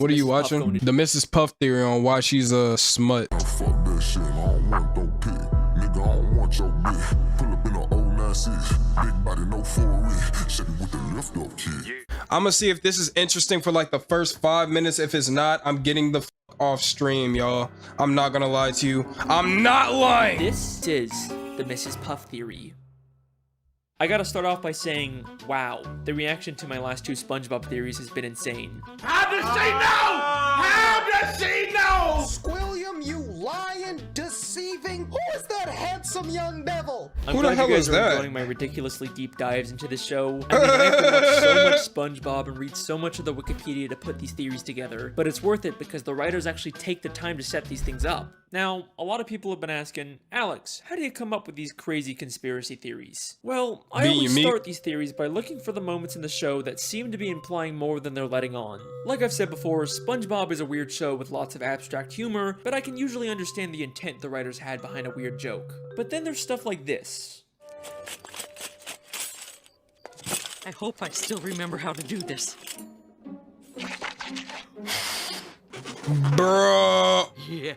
What are you watching? The Mrs. Puff theory on why she's a smut. Fuck that shit, I don't want no pit. Nigga, I don't want your bitch. Pull up in a old 96. Big body, no 4 Shit with the lift up kid. I'm gonna see if this is interesting for like the first 5 minutes. If it's not, I'm getting the off stream, y'all. I'm not gonna lie to you. I'm not lying. This is the Mrs. Puff theory. I gotta start off by saying, wow, the reaction to my last 2 SpongeBob theories has been insane. How does she know? How does she know? Squilliam, you lying, deceiving. Who is that handsome young devil? Who the hell is that? Enjoying my ridiculously deep dives into the show. I mean, I have to watch so much SpongeBob and read so much of the Wikipedia to put these theories together, but it's worth it because the writers actually take the time to set these things up. Now, a lot of people have been asking, Alex, how do you come up with these crazy conspiracy theories? Well, I always start these theories by looking for the moments in the show that seem to be implying more than they're letting on. Like I've said before, SpongeBob is a weird show with lots of abstract humor, but I can usually understand the intent the writers had behind a weird joke. But then there's stuff like this. I hope I still remember how to do this. Bro. Yeah.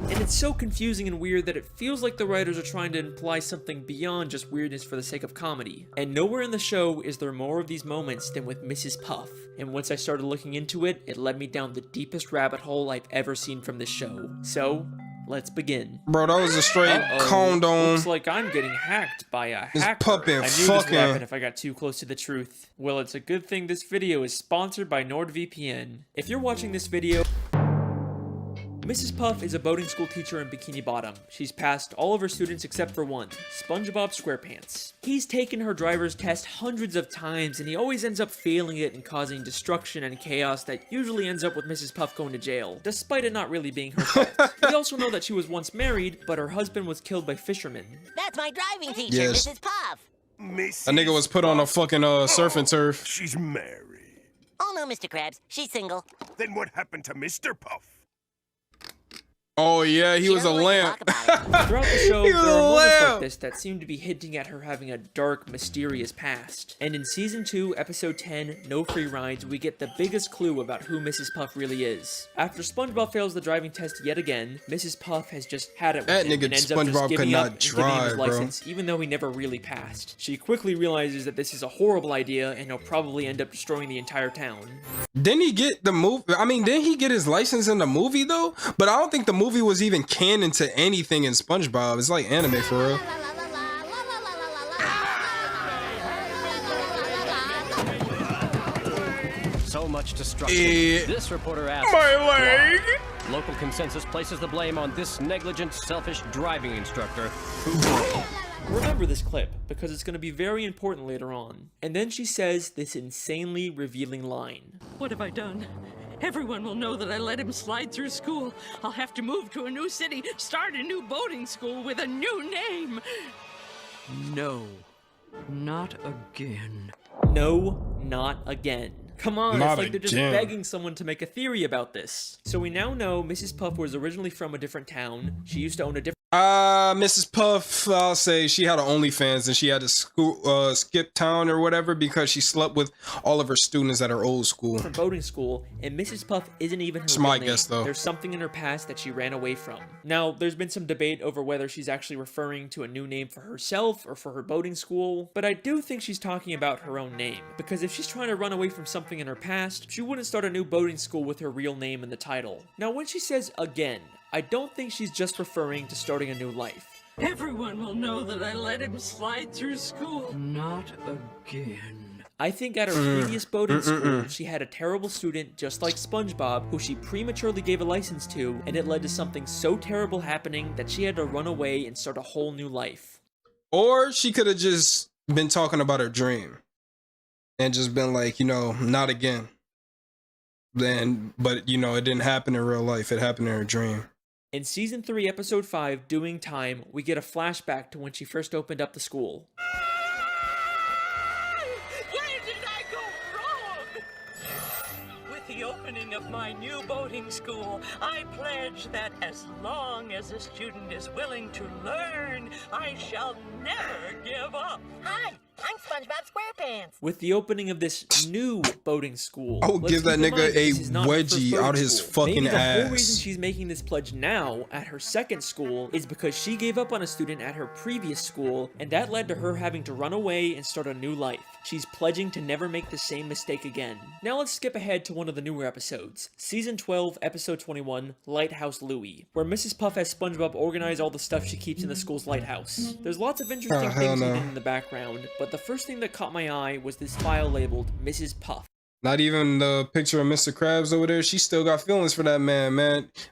And it's so confusing and weird that it feels like the writers are trying to imply something beyond just weirdness for the sake of comedy. And nowhere in the show is there more of these moments than with Mrs. Puff. And once I started looking into it, it led me down the deepest rabbit hole I've ever seen from this show. So, let's begin. Bro, that was a straight condom. Looks like I'm getting hacked by a hacker. puppet I knew this would happen if I got too close to the truth. Well, it's a good thing this video is sponsored by NordVPN. If you're watching this video, Mrs. Puff is a boating school teacher in Bikini Bottom. She's passed all of her students except for one, SpongeBob SquarePants. He's taken her driver's test hundreds of times and he always ends up failing it and causing destruction and chaos that usually ends up with Mrs. Puff going to jail, despite it not really being her fault. We also know that she was once married, but her husband was killed by fishermen. That's my driving teacher, Yes. Mrs. Puff. A nigga was put on a fucking surf and turf. She's married. Oh no, Mr. Krabs, she's single. Then what happened to Mr. Puff? Oh yeah, he was a lamp. Throughout the show, He there was are a moments lamp. like this that seem to be hinting at her having a dark, mysterious past. And in Season 2, Episode 10, No Free Rides, we get the biggest clue about who Mrs. Puff really is. After SpongeBob fails the driving test yet again, Mrs. Puff has just had it with That him nigga and ends up SpongeBob just could giving not up and giving him his drive, bro. license, even though he never really passed. She quickly realizes that this is a horrible idea and he'll probably end up destroying the entire town. Didn't he get the movie? I mean, didn't he get his license in the movie though? But I don't think the movie was even canon to anything in SpongeBob. It's like anime for real. So much destruction. This reporter asks, My leg. why? Local consensus places the blame on this negligent, selfish driving instructor Remember this clip, because it's going to be very important later on. And then she says this insanely revealing line. What have I done? Everyone will know that I let him slide through school. I'll have to move to a new city, start a new boating school with a new name. No, not again. No, not again. Come on, Not it's like they're just again. begging someone to make a theory about this. So we now know Mrs. Puff was originally from a different town. She used to own a different Mrs. Puff, I'll say she had an OnlyFans and she had to skip town or whatever because she slept with all of her students at her old school. boating school, and Mrs. Puff isn't even her It's real my name. guess, though. There's something in her past that she ran away from. Now, there's been some debate over whether she's actually referring to a new name for herself or for her boating school, but I do think she's talking about her own name, because if she's trying to run away from something in her past, she wouldn't start a new boating school with her real name in the title. Now, when she says again, I don't think she's just referring to starting a new life. Everyone will know that I let him slide through school. Not again. I think at her previous boating school, she had a terrible student just like SpongeBob who she prematurely gave a license to, and it led to something so terrible happening that she had to run away and start a whole new life. Or she could have just been talking about her dream and just been like, you know, not again. But you know, it didn't happen in real life. It happened in her dream. In Season 3, Episode 5, Doing Time, we get a flashback to when she first opened up the school. Where did I go wrong? With the opening of my new boating school, I pledge that as long as a student is willing to learn, I shall never give up. Hi, I'm SpongeBob SquarePants. With the opening of this new boating school, I would let's give that keep in nigga mind a this is not her first wedgie boating out his school. fucking Maybe the whole ass. reason she's making this pledge now at her second school is because she gave up on a student at her previous school, and that led to her having to run away and start a new life. She's pledging to never make the same mistake again. Now let's skip ahead to one of the newer episodes. Season 12, episode 21, Lighthouse Louie, where Mrs. Puff has SpongeBob organize all the stuff she keeps in the school's lighthouse. There's lots of interesting hell things no. hidden in the background, but the first thing that caught my eye was this file labeled Mrs. Puff. Not even the picture of Mr. Krabs over there. She still got feelings for that man.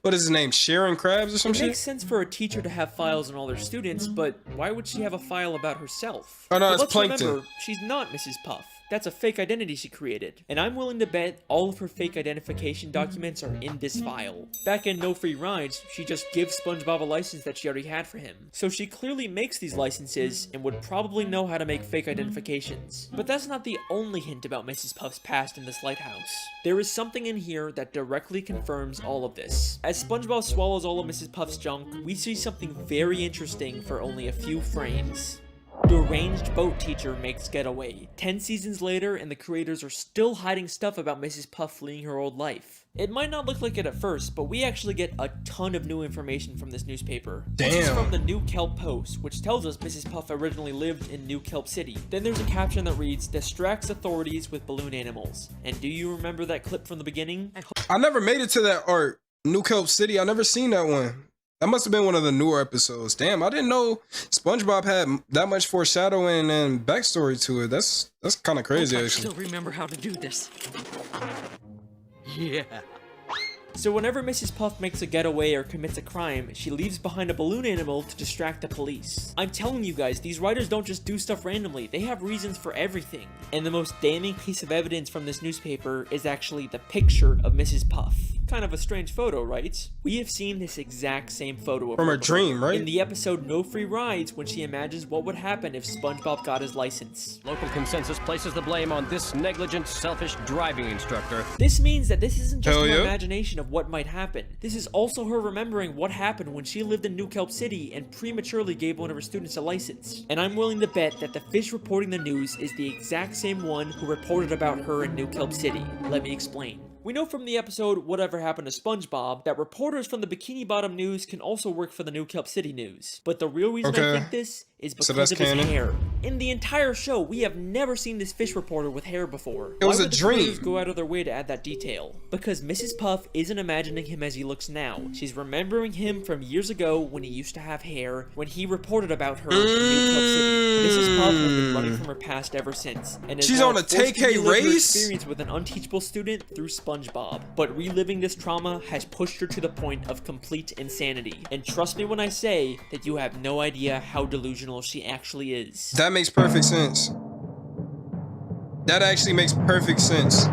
What is his name? Sharon Krabs or some It shit? makes sense for a teacher to have files on all their students, but why would she have a file about herself? Oh, no, But it's let's Plankton. remember, she's not Mrs. Puff. That's a fake identity she created, and I'm willing to bet all of her fake identification documents are in this file. Back in No Free Rides, she just gives SpongeBob a license that she already had for him, so she clearly makes these licenses and would probably know how to make fake identifications. But that's not the only hint about Mrs. Puff's past in this lighthouse. There is something in here that directly confirms all of this. As SpongeBob swallows all of Mrs. Puff's junk, we see something very interesting for only a few frames. The arranged boat teacher makes getaway. 10 seasons later, and the creators are still hiding stuff about Mrs. Puff fleeing her old life. It might not look like it at first, but we actually get a ton of new information from this newspaper. This is Damn. from the New Kelp Post, which tells us Mrs. Puff originally lived in New Kelp City. Then there's a caption that reads, "Distracts authorities with balloon animals." And do you remember that clip from the beginning? I never made it to that art. New Kelp City. I never seen that one. That must have been one of the newer episodes. Damn, I didn't know SpongeBob had that much foreshadowing and backstory to it. That's kind of crazy, I actually. still remember how to do this. Yeah. So whenever Mrs. Puff makes a getaway or commits a crime, she leaves behind a balloon animal to distract the police. I'm telling you guys, these writers don't just do stuff randomly, they have reasons for everything. And the most damning piece of evidence from this newspaper is actually the picture of Mrs. Puff. Kind of a strange photo, right? We have seen this exact same photo of From her her dream, before. right? In the episode No Free Rides, when she imagines what would happen if SpongeBob got his license. Local consensus places the blame on this negligent, selfish driving instructor. This means that this isn't just Hell her yeah. imagination of what might happen. This is also her remembering what happened when she lived in New Kelp City and prematurely gave one of her students a license. And I'm willing to bet that the fish reporting the news is the exact same one who reported about her in New Kelp City. Let me explain. We know from the episode Whatever Happened to SpongeBob that reporters from the Bikini Bottom News can also work for the New Kelp City News. But the real reason I Okay. think this is So because that's of his canon. hair. In the entire show, we have never seen this fish reporter with hair before. It was Why a would the dream. creators go out of their way to add that detail? Because Mrs. Puff isn't imagining him as he looks now. She's remembering him from years ago when he used to have hair, when he reported about her in New Kelp City. Mrs. Puff has been running from her past ever since, and is She's now on a forced to TK relive her race? experience with an unteachable student through SpongeBob. But reliving this trauma has pushed her to the point of complete insanity. And trust me when I say that you have no idea how delusional she actually is. That makes perfect sense. That actually makes perfect sense.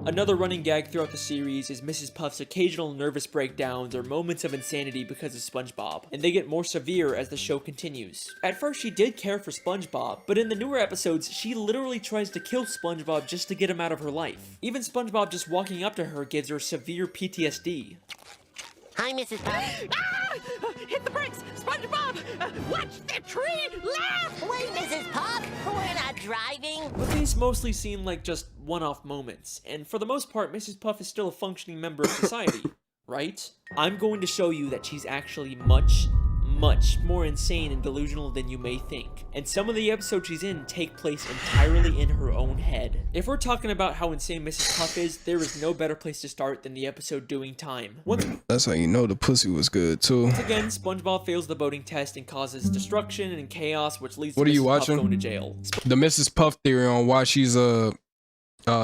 Another running gag throughout the series is Mrs. Puff's occasional nervous breakdowns or moments of insanity because of SpongeBob, and they get more severe as the show continues. At first she did care for SpongeBob, but in the newer episodes she literally tries to kill SpongeBob just to get him out of her life. Even SpongeBob just walking up to her gives her severe PTSD. Hi, Mrs. Puff. Ah! Hit the brakes! SpongeBob! Watch the tree! Laugh! Wait, Mrs. Puff. We're not driving. But these mostly seem like just one-off moments, and for the most part, Mrs. Puff is still a functioning member of society, right? I'm going to show you that she's actually much more insane and delusional than you may think, and some of the episodes she's in take place entirely in her own head. If we're talking about how insane Mrs. Puff is, there is no better place to start than the episode Doing Time. Once That's how you know the pussy was good too. again, SpongeBob fails the boating test and causes destruction and chaos, which leads to What are you Mrs. Puff watching? going to jail. The Mrs. Puff theory on why she's a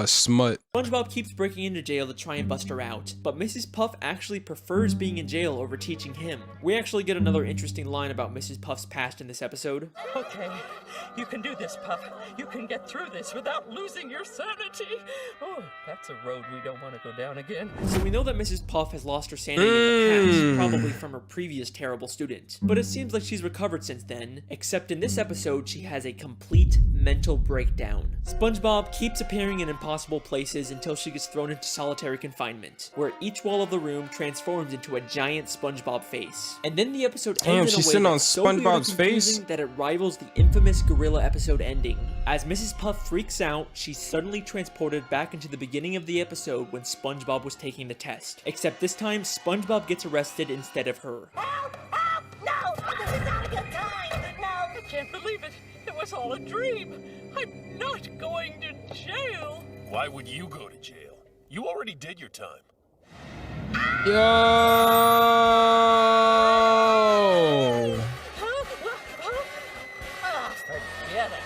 smut. SpongeBob keeps breaking into jail to try and bust her out, but Mrs. Puff actually prefers being in jail over teaching him. We actually get another interesting line about Mrs. Puff's past in this episode. Okay, you can do this, Puff. You can get through this without losing your sanity. Oh, that's a road we don't want to go down again. So we know that Mrs. Puff has lost her sanity in the past, probably from her previous terrible student. But it seems like she's recovered since then, except in this episode she has a complete mental breakdown. SpongeBob keeps appearing in impossible places until she gets thrown into solitary confinement, where each wall of the room transforms into a giant SpongeBob face. And then the episode ends in she's a way sitting on that's so weird and SpongeBob's face? confusing that it rivals the infamous gorilla episode ending. As Mrs. Puff freaks out, she's suddenly transported back into the beginning of the episode when SpongeBob was taking the test. Except this time, SpongeBob gets arrested instead of her. Help! Help! No! This is not a good time! No! I can't believe it. It was all a dream. I'm not going to jail. Why would you go to jail? You already did your time. Yo! Oh, forget it.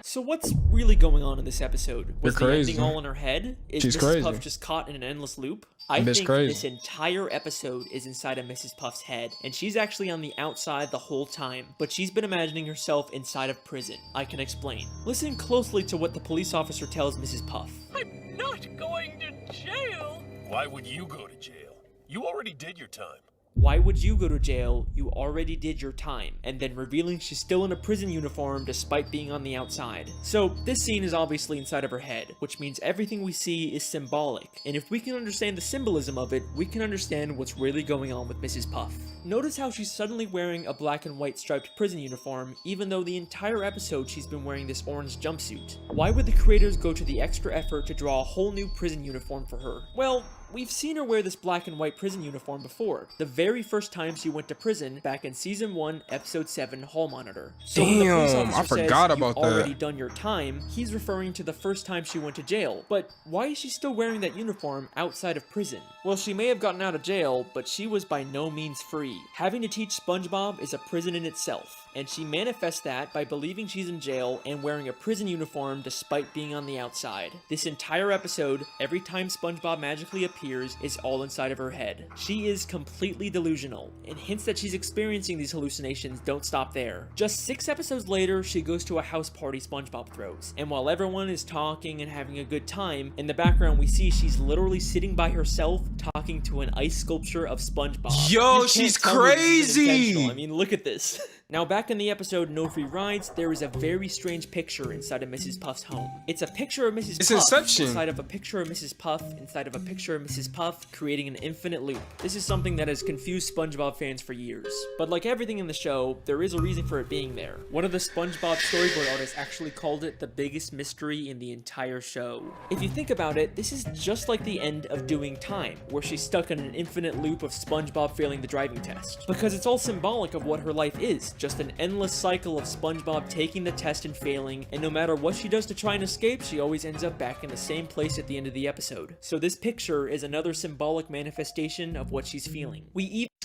So what's really going on in this episode? Was You're the crazy. ending all in her head? Is She's Mrs. crazy. Puff just caught in an endless loop? I Bitch think crazy. this entire episode is inside of Mrs. Puff's head, and she's actually on the outside the whole time, but she's been imagining herself inside of prison. I can explain. Listen closely to what the police officer tells Mrs. Puff. I'm not going to jail. Why would you go to jail? You already did your time. Why would you go to jail? You already did your time. And then revealing she's still in a prison uniform despite being on the outside. So this scene is obviously inside of her head, which means everything we see is symbolic. And if we can understand the symbolism of it, we can understand what's really going on with Mrs. Puff. Notice how she's suddenly wearing a black and white striped prison uniform, even though the entire episode she's been wearing this orange jumpsuit. Why would the creators go to the extra effort to draw a whole new prison uniform for her? Well, we've seen her wear this black and white prison uniform before, the very first time she went to prison back in Season 1, Episode 7, Hall Monitor. So when the police Damn, officer I forgot says, about "You've already that." done your time," he's referring to the first time she went to jail. But why is she still wearing that uniform outside of prison? Well, she may have gotten out of jail, but she was by no means free. Having to teach SpongeBob is a prison in itself, and she manifests that by believing she's in jail and wearing a prison uniform despite being on the outside. This entire episode, every time SpongeBob magically appears, is all inside of her head. She is completely delusional, and hints that she's experiencing these hallucinations don't stop there. Just 6 episodes later, she goes to a house party SpongeBob throws, and while everyone is talking and having a good time, in the background we see she's literally sitting by herself talking to an ice sculpture of SpongeBob. Yo, You can't she's tell me this isn't crazy! intentional. I mean, look at this. Now, back in the episode No Free Rides, there is a very strange picture inside of Mrs. Puff's home. It's a picture of Mrs. It's Puff Inception. inside of a picture of Mrs. Puff inside of a picture of Mrs. Puff, creating an infinite loop. This is something that has confused SpongeBob fans for years. But like everything in the show, there is a reason for it being there. One of the SpongeBob storyboard artists actually called it the biggest mystery in the entire show. If you think about it, this is just like the end of Doing Time, where she's stuck in an infinite loop of SpongeBob failing the driving test. Because it's all symbolic of what her life is, just an endless cycle of SpongeBob taking the test and failing, and no matter what she does to try and escape, she always ends up back in the same place at the end of the episode. So this picture is another symbolic manifestation of what she's feeling.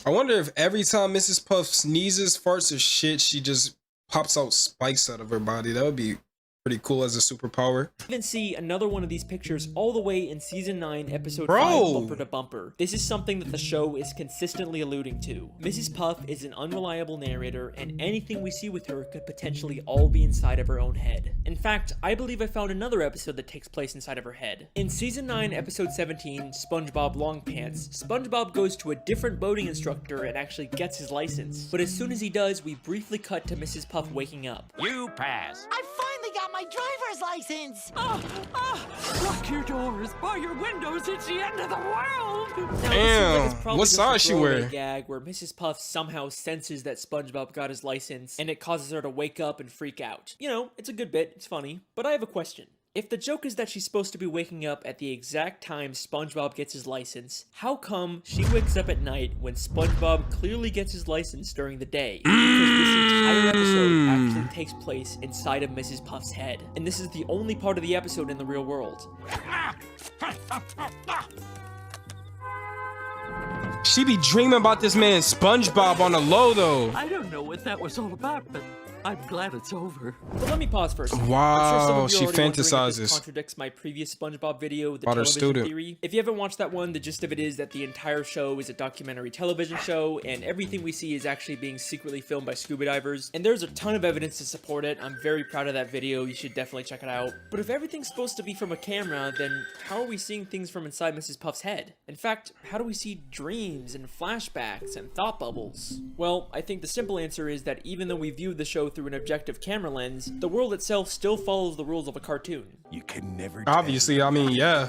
I wonder if every time Mrs. Puff sneezes, farts, or shit, she just pops out spikes out of her body. That would be pretty cool as a superpower. Even see another one of these pictures all the way in Season 9, Episode Bro. 5, Bumper to Bumper. This is something that the show is consistently alluding to. Mrs. Puff is an unreliable narrator, and anything we see with her could potentially all be inside of her own head. In fact, I believe I found another episode that takes place inside of her head. In Season 9, Episode 17, SpongeBob Long Pants, SpongeBob goes to a different boating instructor and actually gets his license. But as soon as he does, we briefly cut to Mrs. Puff waking up. You pass. I finally got my driver's license! Lock your doors, bar your windows, it's the end of the world! Now, this seems like Damn, it's probably what just a size she throwaway wearing? gag where Mrs. Puff somehow senses that SpongeBob got his license, and it causes her to wake up and freak out. You know, it's a good bit, it's funny, but I have a question. If the joke is that she's supposed to be waking up at the exact time SpongeBob gets his license, how come she wakes up at night when SpongeBob clearly gets his license during the day? Because this entire episode actually takes place inside of Mrs. Puff's head. And this is the only part of the episode in the real world. She be dreaming about this man SpongeBob on the low though. I don't know what that was all about, but I'm glad it's over. But let me pause for a second. Wow, I'm sure some of you she are already wondering if this fantasizes. contradicts my previous SpongeBob video, The About her Television student. Theory. If you haven't watched that one, the gist of it is that the entire show is a documentary television show, and everything we see is actually being secretly filmed by scuba divers. And there's a ton of evidence to support it. I'm very proud of that video. You should definitely check it out. But if everything's supposed to be from a camera, then how are we seeing things from inside Mrs. Puff's head? In fact, how do we see dreams and flashbacks and thought bubbles? Well, I think the simple answer is that even though we view the show through an objective camera lens, the world itself still follows the rules of a cartoon. You can never Obviously, I mean, yeah.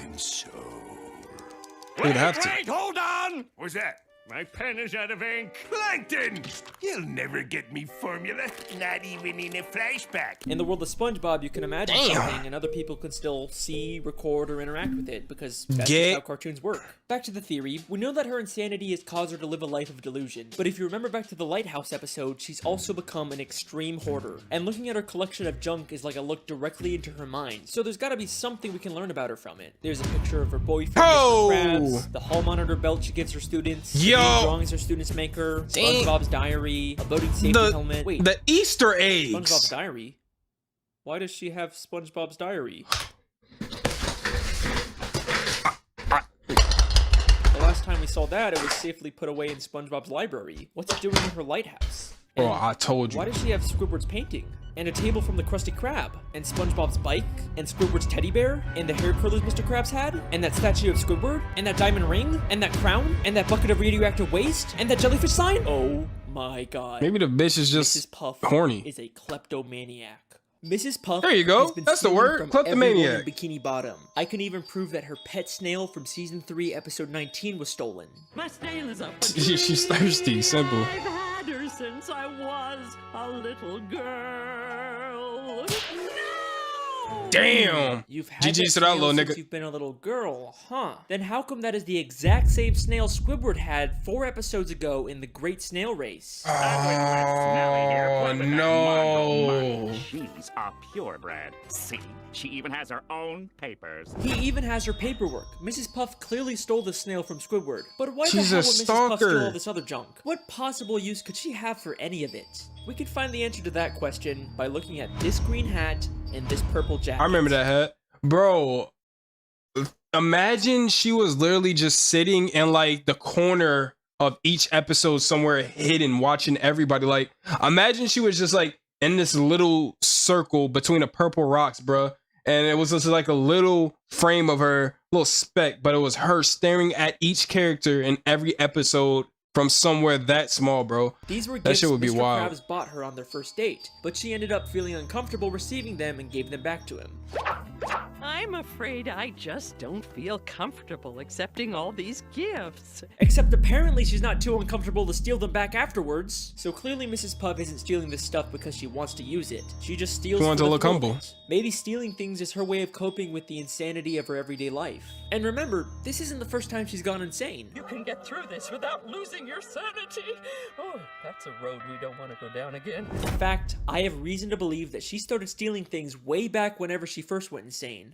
You'd have to. Wait, hold on! What's that? My pen is out of ink. Plankton! You'll never get me formula, not even in a flashback. In the world of SpongeBob, you can imagine Damn. something and other people can still see, record, or interact with it because that's just Get- how cartoons work. Back to the theory, we know that her insanity has caused her to live a life of delusion, but if you remember back to the Lighthouse episode, she's also become an extreme hoarder, and looking at her collection of junk is like a look directly into her mind, so there's gotta be something we can learn about her from it. There's a picture of her boyfriend, Oh! Mr. Krabs, the hall monitor belt she gives her students, Yo! the drawings her students make her, Dang. SpongeBob's diary, a boating safety helmet. Wait, The Easter eggs. SpongeBob's diary? Why does she have SpongeBob's diary? The last time we saw that, it was safely put away in SpongeBob's library. What's it doing in her lighthouse? Bro, And I told you. why does she have Squidward's painting? And a table from the Krusty Krab? And SpongeBob's bike? And Squidward's teddy bear? And the hair curlers Mr. Krabs had? And that statue of Squidward? And that diamond ring? And that crown? And that bucket of radioactive waste? And that jellyfish sign? Oh my god. Maybe the bitch is Mrs. just Puff horny. is a kleptomaniac. Mrs. Puff There you go. has been That's the stealing word. from Kleptomaniac. everyone in Bikini Bottom. I can even prove that her pet snail from season 3 episode 19 was stolen. My snail is up. She's thirsty. Simple. I've had her since I was a little girl. No! Damn. You've had GG's to that snail little since nigga. you've been a little girl, huh? Then how come that is the exact same snail Squidward had 4 episodes ago in the Great Snail Race? Oh no. She's a purebred. See, she even has her own papers. He even has her paperwork. Mrs. Puff clearly stole the snail from Squidward. But why She's the a hell would Mrs. Puff steal stalker. all this other junk? What possible use could she have for any of it? We could find the answer to that question by looking at this green hat and this purple jacket. I remember that hat. Bro, imagine she was literally just sitting in like the corner of each episode somewhere hidden watching everybody. Like, imagine she was just like in this little circle between the purple rocks, bro. And it was just like a little frame of her, little speck, but it was her staring at each character in every episode from somewhere that small, bro. These were That gifts shit would be Mr. wild. Krabs bought her on their first date, but she ended up feeling uncomfortable receiving them and gave them back to him. I'm afraid I just don't feel comfortable accepting all these gifts. Except apparently she's not too uncomfortable to steal them back afterwards. So clearly Mrs. Puff isn't stealing this stuff because she wants to use it. She just steals She wants for to the look thrill of humble. it. Maybe stealing things is her way of coping with the insanity of her everyday life. And remember, this isn't the first time she's gone insane. You can get through this without losing your sanity. Oh, that's a road we don't want to go down again. In fact, I have reason to believe that she started stealing things way back whenever she first went insane.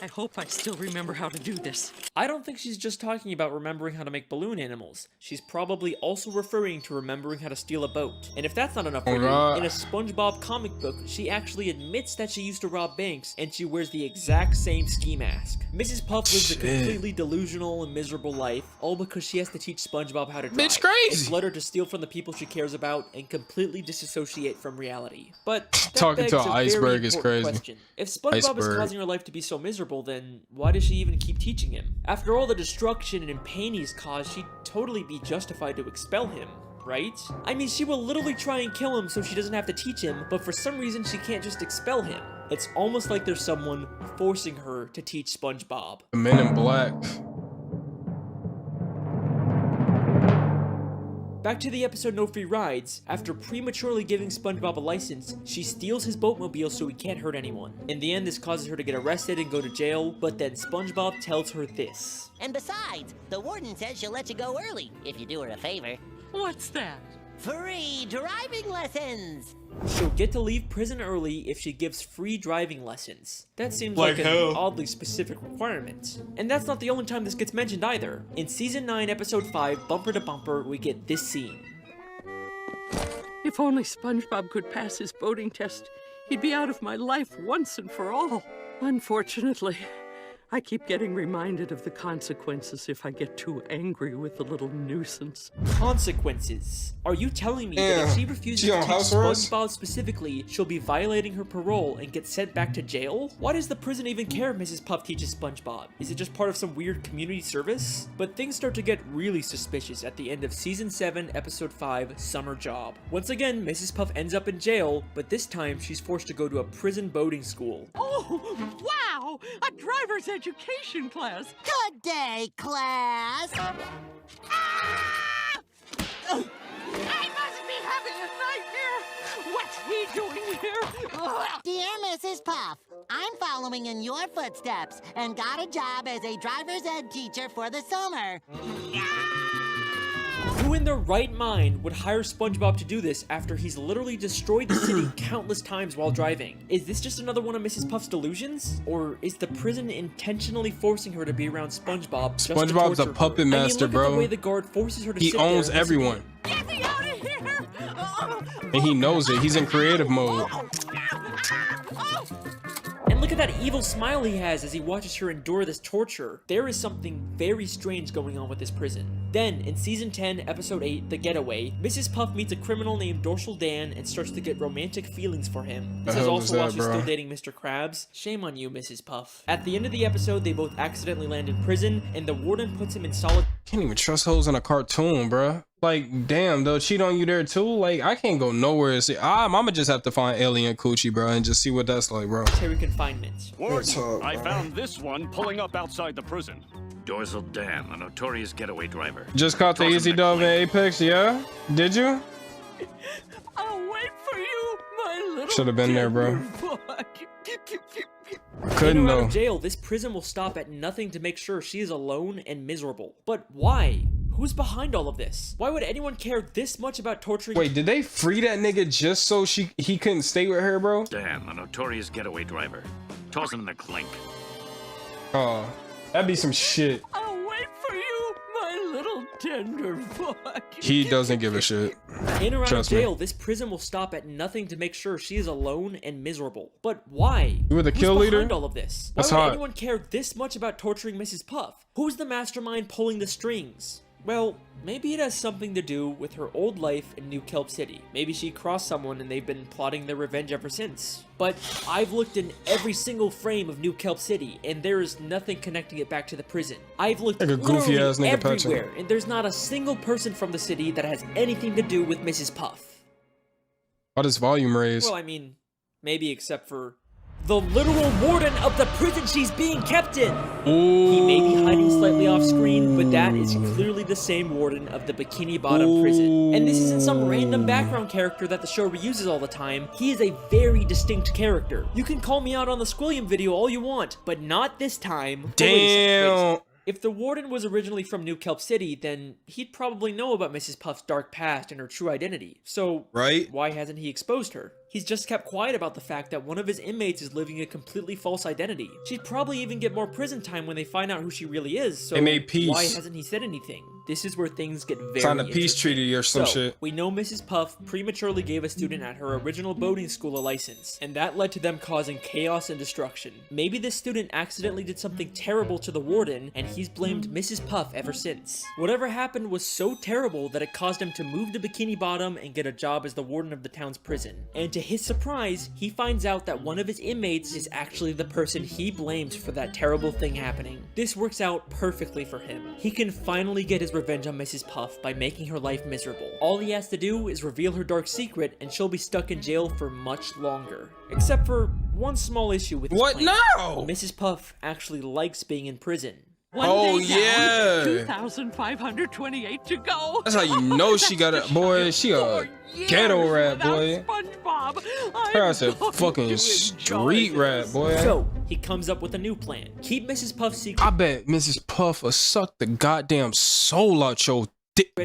I hope I still remember how to do this. I don't think she's just talking about remembering how to make balloon animals. She's probably also referring to remembering how to steal a boat. And if that's not enough for you, Alright. in a SpongeBob comic book, she actually admits that she used to rob banks, and she wears the exact same ski mask. Mrs. Puff lives a Shit. completely delusional and miserable life, all because she has to teach SpongeBob how to drive. Bitch crazy. It's led her to steal from the people she cares about and completely disassociate from reality. But that Talking to begs an a very iceberg is important crazy. question. If SpongeBob is Iceberg. causing her life to be so miserable, then why does she even keep teaching him? After all the destruction and pain he's caused, she'd totally be justified to expel him, right? I mean, she will literally try and kill him so she doesn't have to teach him, but for some reason she can't just expel him. It's almost like there's someone forcing her to teach SpongeBob. The Men in Black. Back to the episode No Free Rides, after prematurely giving SpongeBob a license, she steals his boatmobile so he can't hurt anyone. In the end, this causes her to get arrested and go to jail, but then SpongeBob tells her this. And besides, the warden says she'll let you go early if you do her a favor. What's that? Free driving lessons! She'll get to leave prison early if she gives free driving lessons. That seems Like like an hell. oddly specific requirement. And that's not the only time this gets mentioned either. In Season 9, Episode 5, Bumper to Bumper, we get this scene. If only SpongeBob could pass his boating test, he'd be out of my life once and for all. Unfortunately, I keep getting reminded of the consequences if I get too angry with the little nuisance. Consequences? Are you telling me that if she refuses She to on teach house arrest? SpongeBob specifically, she'll be violating her parole and get sent back to jail? Why does the prison even care if Mrs. Puff teaches SpongeBob? Is it just part of some weird community service? But things start to get really suspicious at the end of Season 7, Episode 5, Summer Job. Once again, Mrs. Puff ends up in jail, but this time she's forced to go to a prison boating school. Oh, wow! A driver's education class! Good day, class. I must be having a nightmare! What's he doing here? Dear Mrs. Puff, I'm following in your footsteps and got a job as a driver's ed teacher for the summer. Who in their right mind would hire SpongeBob to do this after he's literally destroyed the city countless times while driving? Is this just another one of Mrs. Puff's delusions? Or is the prison intentionally forcing her to be around SpongeBob just to SpongeBob's a torture her? puppet master, look bro. At the way the guard forces her to He sit owns there and listen to everyone. Get me out of here! And he knows it. He's in creative mode. And look at that evil smile he has as he watches her endure this torture. There is something very strange going on with this prison. Then, in Season 10, Episode 8, The Getaway, Mrs. Puff meets a criminal named Dorsal Dan and starts to get romantic feelings for him. This is also while she's still dating Mr. Krabs. Shame on you, Mrs. Puff. At the end of the episode, they both accidentally land in prison, and the warden puts him in solitary. Can't even trust hoes in a cartoon, bruh. Like, damn, they'll cheat on you there too. Like, I can't go nowhere and see. I'ma just have to find alien coochie, bro, and just see what that's like, bro. Confinement. Warden, I found this one pulling up outside the prison. Dorsal Dan, a notorious getaway driver. Just caught the easy dub in Apex, yeah? Did you? I'll wait for you, my little Should have been there, bro. Couldn't Couldn't out though. of jail, this prison will stop at nothing to make sure she is alone and miserable. But why? Who's behind all of this? Why would anyone care this much about torturing? Wait, did they free that nigga just so he couldn't stay with her, bro? Dan, a notorious getaway driver. Toss him in the clink. Oh, that'd be some shit. I'll wait for you, my little tender fuck. He doesn't give a shit. In or out of Trust me. jail, this prison will stop at nothing to make sure she is alone and miserable. But why? You were the kill Who's leader? behind all of this? Why That's would hot. anyone care this much about torturing Mrs. Puff? Who's the mastermind pulling the strings? Well, maybe it has something to do with her old life in New Kelp City. Maybe she crossed someone and they've been plotting their revenge ever since. But I've looked in every single frame of New Kelp City, and there is nothing connecting it back to the prison. I've looked Like a goofy ass literally nigga patching. everywhere, and there's not a single person from the city that has anything to do with Mrs. Puff. Why does volume raise? Well, I mean, maybe except for the literal warden of the prison she's being kept in. Ooh. He may be hiding slightly off screen, but that is clearly the same warden of the Bikini Bottom prison. And this isn't some random background character that the show reuses all the time. He is a very distinct character. You can call me out on the Squilliam video all you want, but not this time. But wait a second, wait a second. Damn. If the warden was originally from New Kelp City, then he'd probably know about Mrs. Puff's dark past and her true identity. So, Right? why hasn't he exposed her? He's just kept quiet about the fact that one of his inmates is living a completely false identity. She'd probably even get more prison time when they find out who she really is, so They made peace. why hasn't he said anything? This is where things get very Signed a peace interesting. treaty or some So, shit. we know Mrs. Puff prematurely gave a student at her original boating school a license, and that led to them causing chaos and destruction. Maybe this student accidentally did something terrible to the warden, and he's blamed Mrs. Puff ever since. Whatever happened was so terrible that it caused him to move to Bikini Bottom and get a job as the warden of the town's prison. And to his surprise, he finds out that one of his inmates is actually the person he blames for that terrible thing happening. This works out perfectly for him. He can finally get his revenge on Mrs. Puff by making her life miserable. All he has to do is reveal her dark secret, and she'll be stuck in jail for much longer. Except for one small issue with his What plan. now? Mrs. Puff actually likes being in prison. One Oh, day down, yeah. 2,528 to go. That's how you know she got a boy. She a ghetto rat, boy. SpongeBob, Her ass a I'm going fucking to street enjoy rat, this. boy. So, he comes up with a new plan. Keep Mrs. Puff's secret. I bet Mrs. Puff will suck the goddamn soul out your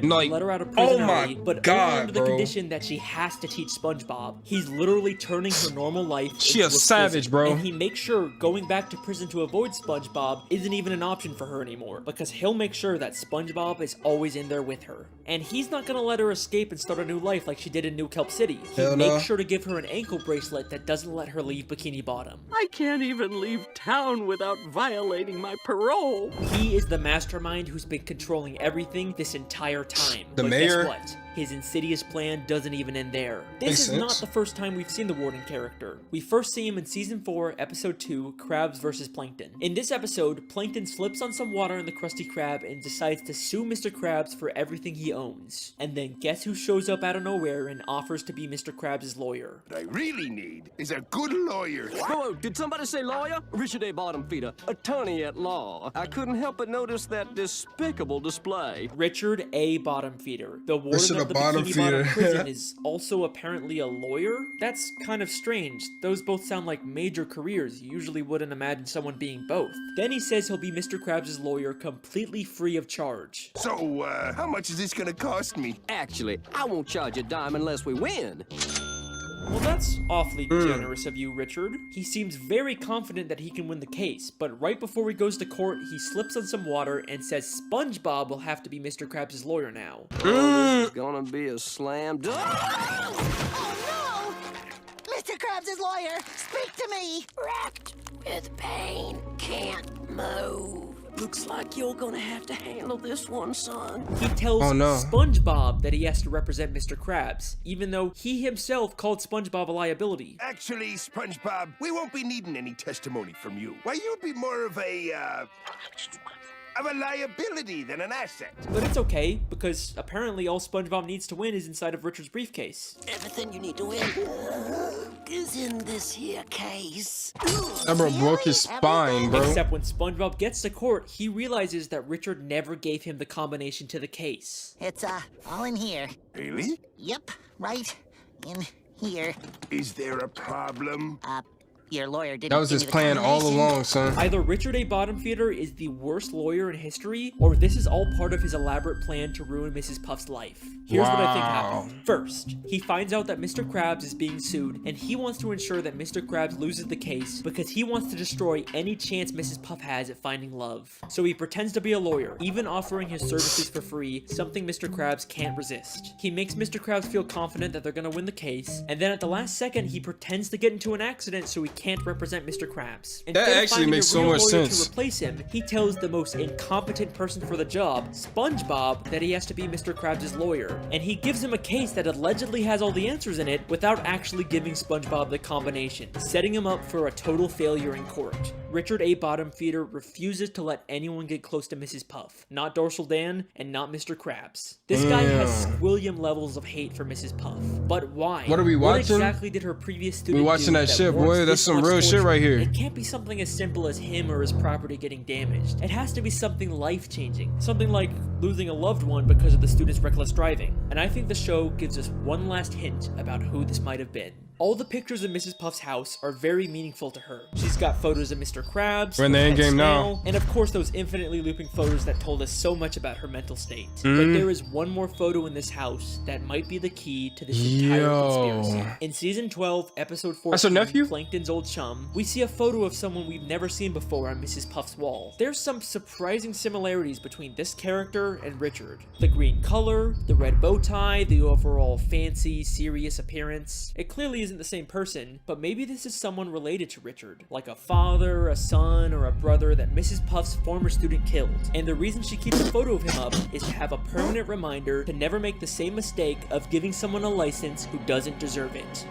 Like, let her out of prison oh my early, but only God, under the bro. condition that she has to teach SpongeBob. He's literally turning her normal life She into a savage, prison, bro. and he makes sure going back to prison to avoid SpongeBob isn't even an option for her anymore, because he'll make sure that SpongeBob is always in there with her. And he's not gonna let her escape and start a new life like she did in New Kelp City. He Hell makes no. sure to give her an ankle bracelet that doesn't let her leave Bikini Bottom. I can't even leave town without violating my parole. He is the mastermind who's been controlling everything this entire time. The But mayor? guess what? His insidious plan doesn't even end there. Makes This is not sense. the first time we've seen the Warden character. We first see him in Season 4, Episode 2, Crabs vs. Plankton. In this episode, Plankton slips on some water in the Krusty Krab and decides to sue Mr. Krabs for everything he owns. And then guess who shows up out of nowhere and offers to be Mr. Krabs' lawyer? What I really need is a good lawyer. Whoa, did somebody say lawyer? Richard A. Bottomfeeder, attorney at law. I couldn't help but notice that despicable display. Richard A. Bottomfeeder, the warden Richard of a the Bottom Bikini Feeder. Bottom prison, is also apparently a lawyer? That's kind of strange. Those both sound like major careers. You usually wouldn't imagine someone being both. Then he says he'll be Mr. Krabs' lawyer completely free of charge. So, how much is this gonna cost me? Actually, I won't charge a dime unless we win. Well, that's awfully generous of you, Richard. He seems very confident that he can win the case, but right before he goes to court, he slips on some water and says SpongeBob will have to be Mr. Krabs' lawyer now. This is gonna be a slam dunk. Oh no! Mr. Krabs' lawyer, speak to me! Wrapped with pain, can't move. Looks like you're gonna have to handle this one, son. He tells Oh, no. SpongeBob that he has to represent Mr. Krabs, even though he himself called SpongeBob a liability. Actually, SpongeBob, we won't be needing any testimony from you. Why, you'd be more of a liability than an asset. But it's okay, because apparently all SpongeBob needs to win is inside of Richard's briefcase. Everything you need to win is in this here case. That bro broke his spine, bro. Except when SpongeBob gets to court, he realizes that Richard never gave him the combination to the case. It's, all in here. Really? Yep, right in here. Is there a problem? Your lawyer didn't That was give his me the plan all combination. along, son. Either Richard A. Bottomfeeder is the worst lawyer in history, or this is all part of his elaborate plan to ruin Mrs. Puff's life. Here's what I think Wow. happened. First, he finds out that Mr. Krabs is being sued, and he wants to ensure that Mr. Krabs loses the case because he wants to destroy any chance Mrs. Puff has at finding love. So he pretends to be a lawyer, even offering his services for free, something Mr. Krabs can't resist. He makes Mr. Krabs feel confident that they're gonna win the case, and then at the last second, he pretends to get into an accident so he can't represent Mr. Krabs. Instead of actually finding makes a so real much lawyer sense. to replace him, he tells the most incompetent person for the job, SpongeBob, that he has to be Mr. Krabs' lawyer. And he gives him a case that allegedly has all the answers in it without actually giving SpongeBob the combination, setting him up for a total failure in court. Richard A. Bottomfeeder refuses to let anyone get close to Mrs. Puff, not Dorsal Dan and not Mr. Krabs. This guy has squillion levels of hate for Mrs. Puff. But why? What are we watching? What exactly did her previous student We watching do that shit, warrants boy. That's this some much real shit torture? right here. It can't be something as simple as him or his property getting damaged. It has to be something life-changing. Something like losing a loved one because of the student's reckless driving. And I think the show gives us one last hint about who this might have been. All the pictures of Mrs. Puff's house are very meaningful to her. She's got photos of Mr. Krabs, We're in the her end pet game now. snail, and of course those infinitely looping photos that told us so much about her mental state. But there is one more photo in this house that might be the key to this entire conspiracy. In season 12, episode 14, That's her nephew? Plankton's old chum, we see a photo of someone we've never seen before on Mrs. Puff's wall. There's some surprising similarities between this character and Richard. The green color, the red bow tie, the overall fancy, serious appearance. It clearly isn't the same person, but maybe this is someone related to Richard, like a father, a son, or a brother that Mrs. Puff's former student killed. And the reason she keeps a photo of him up is to have a permanent reminder to never make the same mistake of giving someone a license who doesn't deserve it.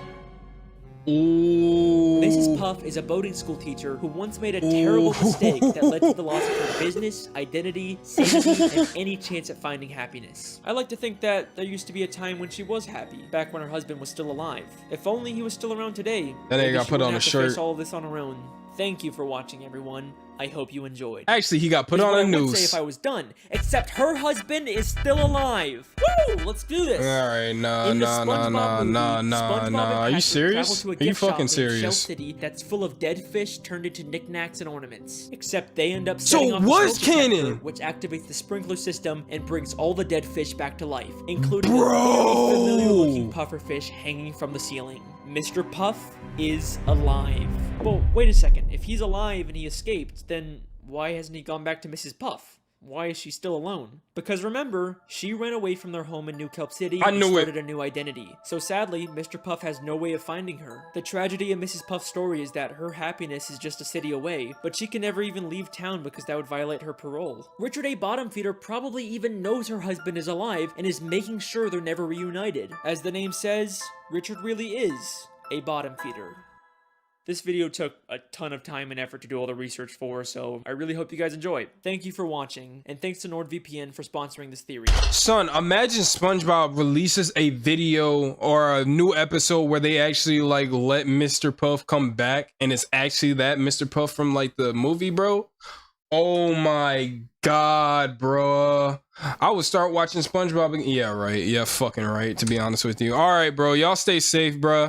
Ooh. Mrs. Puff is a boating school teacher who once made a terrible mistake that led to the loss of her business, identity, sanity, and any chance at finding happiness. I like to think that there used to be a time when she was happy, back when her husband was still alive. If only he was still around today. That nigga maybe got she put wouldn't on a have to shirt. face all of this on her own. Thank you for watching, everyone. I hope you enjoyed. Actually, he got put Here's on what a I would say noose. if I was done, except her husband is still alive. Woo! Let's do this. All right, nah. In the SpongeBob movie, SpongeBob and Are you Patrick serious? travel to a Are you gift shop fucking named Shell serious? City that's full of dead fish turned into knickknacks and ornaments. Except they end up So setting off what's a smoke detector, canon? which activates the sprinkler system and brings all the dead fish back to life, including Bro! a very familiar-looking pufferfish hanging from the ceiling. Mr. Puff is alive. Well, wait a second. If he's alive and he escaped, then why hasn't he gone back to Mrs. Puff? Why is she still alone? Because remember, she ran away from their home in New Kelp City and started a new identity. So sadly, Mr. Puff has no way of finding her. The tragedy of Mrs. Puff's story is that her happiness is just a city away, but she can never even leave town because that would violate her parole. Richard A. Bottomfeeder probably even knows her husband is alive and is making sure they're never reunited. As the name says, Richard really is a bottom feeder. This video took a ton of time and effort to do all the research for, so I really hope you guys enjoy. Thank you for watching, and thanks to NordVPN for sponsoring this theory. Son, imagine SpongeBob releases a video or a new episode where they actually like let Mr. Puff come back, and it's actually that Mr. Puff from like the movie, bro. Oh my god, bro. I would start watching SpongeBob again. Yeah, right. Yeah, fucking right, to be honest with you. All right, bro. Y'all stay safe, bro.